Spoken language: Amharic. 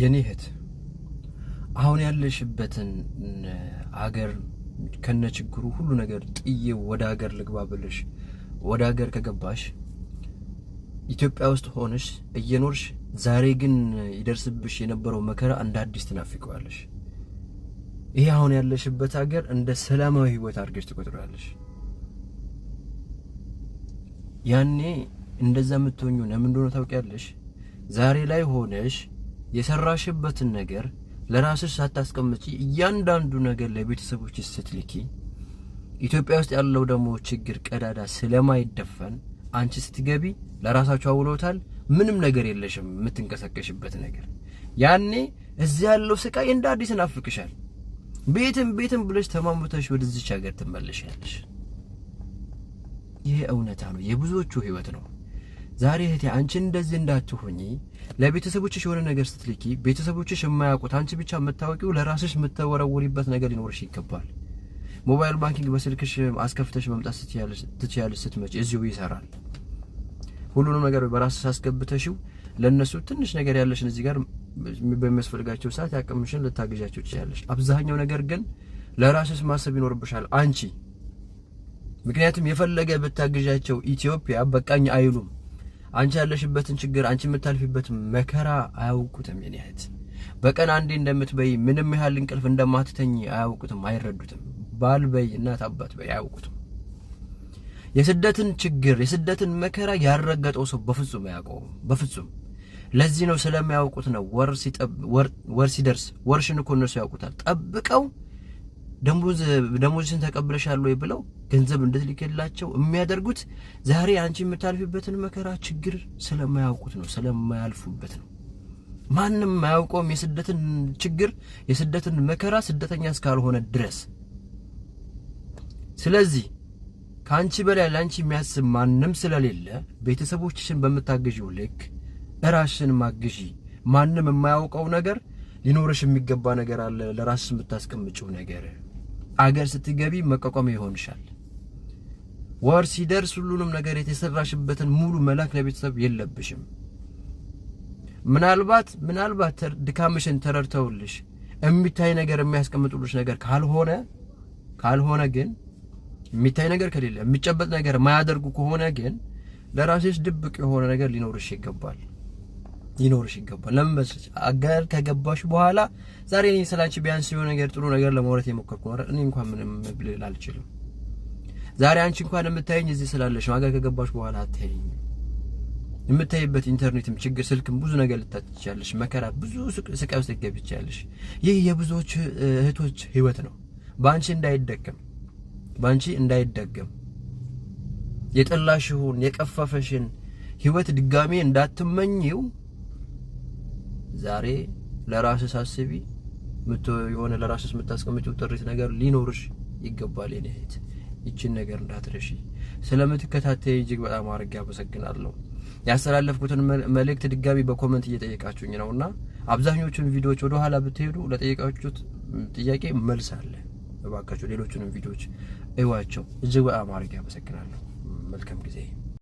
የኔ እህት አሁን ያለሽበትን አገር ከነችግሩ ሁሉ ነገር ጥዬ ወደ ሀገር ልግባ ብለሽ ወደ ሀገር ከገባሽ ኢትዮጵያ ውስጥ ሆነሽ እየኖርሽ ዛሬ ግን ይደርስብሽ የነበረው መከራ እንደ አዲስ ትናፍቀዋለሽ። ይሄ አሁን ያለሽበት ሀገር እንደ ሰላማዊ ህይወት አድርገሽ ትቆጥሪያለሽ። ያኔ እንደዛ የምትሆኚው ለምን እንደሆነ ታውቂያለሽ? ዛሬ ላይ ሆነሽ የሰራሽበትን ነገር ለራስሽ ሳታስቀምጪ እያንዳንዱ ነገር ለቤተሰቦችሽ ስትልኪ ኢትዮጵያ ውስጥ ያለው ደግሞ ችግር ቀዳዳ ስለማይደፈን አንቺ ስትገቢ ለራሳችሁ አውሎታል። ምንም ነገር የለሽም የምትንቀሳቀሽበት ነገር። ያኔ እዚህ ያለው ስቃይ እንደ አዲስ ናፍቅሻል። ቤትም ብለሽ ተማምተሽ ወደዚህ ሀገር ትመለሻለሽ። ይሄ እውነታ ነው፣ የብዙዎቹ ህይወት ነው። ዛሬ እህቴ አንቺ እንደዚህ እንዳትሆኚ ለቤተሰቦችሽ የሆነ ነገር ስትልኪ ቤተሰቦችሽ የማያውቁት አንቺ ብቻ የምታወቂው ለራስሽ የምትወረውሪበት ነገር ሊኖርሽ ይገባል። ሞባይል ባንኪንግ በስልክሽ አስከፍተሽ መምጣት ትችያለሽ። ስትመጪ እዚሁ ይሰራል። ሁሉንም ነገር በራስሽ አስገብተሽው ለነሱ ትንሽ ነገር ያለሽን እዚህ ጋር በሚያስፈልጋቸው ሰዓት ያቀምሽን ልታገዣቸው ትችያለሽ። አብዛኛው ነገር ግን ለራስሽ ማሰብ ይኖርብሻል አንቺ። ምክንያቱም የፈለገ ብታገዣቸው ኢትዮጵያ በቃኝ አይሉም። አንቺ ያለሽበትን ችግር አንቺ የምታልፊበት መከራ አያውቁትም። የኔ እህት በቀን አንዴ እንደምትበይ ምንም ያህል እንቅልፍ እንደማትተኝ አያውቁትም፣ አይረዱትም። ባል በይ እናት አባት በይ አያውቁትም። የስደትን ችግር የስደትን መከራ ያረገጠው ሰው በፍጹም አያውቀውም፣ በፍጹም። ለዚህ ነው ስለማያውቁት ነው ወር ሲደርስ ወርሽን እኮ እነሱ ያውቁታል። ጠብቀው ደሞዝሽን ተቀብለሻል ወይ ብለው ገንዘብ እንድትልክላቸው የሚያደርጉት ዛሬ አንቺ የምታልፊበትን መከራ ችግር ስለማያውቁት ነው፣ ስለማያልፉበት ነው። ማንም ማያውቀውም የስደትን ችግር የስደትን መከራ ስደተኛ እስካልሆነ ድረስ። ስለዚህ ካንቺ በላይ ላንቺ የሚያስብ ማንም ስለሌለ ቤተሰቦችሽን በመታገዢው ልክ እራስሽን ማግዢ። ማንም የማያውቀው ነገር ሊኖርሽ የሚገባ ነገር አለ፣ ለራስሽ የምታስቀምጪው ነገር። አገር ስትገቢ መቋቋም ይሆንሻል። ወር ሲደርስ ሁሉንም ነገር የተሰራሽበትን ሙሉ መላክ ለቤተሰብ የለብሽም። ምናልባት ድካምሽን ተረድተውልሽ የሚታይ ነገር የሚያስቀምጡልሽ ነገር ካልሆነ ግን የሚታይ ነገር ከሌለ የሚጨበጥ ነገር ማያደርጉ ከሆነ ግን ለራስሽ ድብቅ የሆነ ነገር ሊኖርሽ ይገባል። ለምን መሰለሽ? አገር ከገባሽ በኋላ ዛሬ እኔ ስላንቺ ቢያንስ የሆነ ነገር ጥሩ ነገር ለማውራት የሞከርኩ ነው። እኔ እንኳን ምንም ልል አልችልም። ዛሬ አንቺ እንኳን የምታየኝ እዚህ ስላለሽ ነው። አገር ከገባሽ በኋላ አትይኝ። የምታይበት ኢንተርኔትም ችግር ስልክም ብዙ ነገር ልታጥቻለሽ፣ መከራ ብዙ ስቃይ ውስጥ ትገብቻለሽ። ይህ የብዙዎች እህቶች ህይወት ነው። ባንቺ እንዳይደገም የጠላሽውን የቀፈፈሽን ህይወት ድጋሜ እንዳትመኝው ዛሬ ለራስሽ አስቢ። የሆነ ለራስሽ የምታስቀምጪው ጥሪት ነገር ሊኖርሽ ይገባል። የኔ እህት ይችን ነገር እንዳትረሺ። ስለምትከታተይ እጅግ በጣም አድርጌ አመሰግናለሁ። ያስተላለፍኩትን መልእክት ድጋሚ በኮሜንት እየጠየቃችሁኝ ነውና አብዛኞቹን ቪዲዮዎች ወደ ኋላ ብትሄዱ ለጠየቃችሁት ጥያቄ መልስ አለ። እባካችሁ ሌሎቹንም ቪዲዮዎች እዩዋቸው። እጅግ በጣም አድርጌ አመሰግናለሁ። መልካም ጊዜ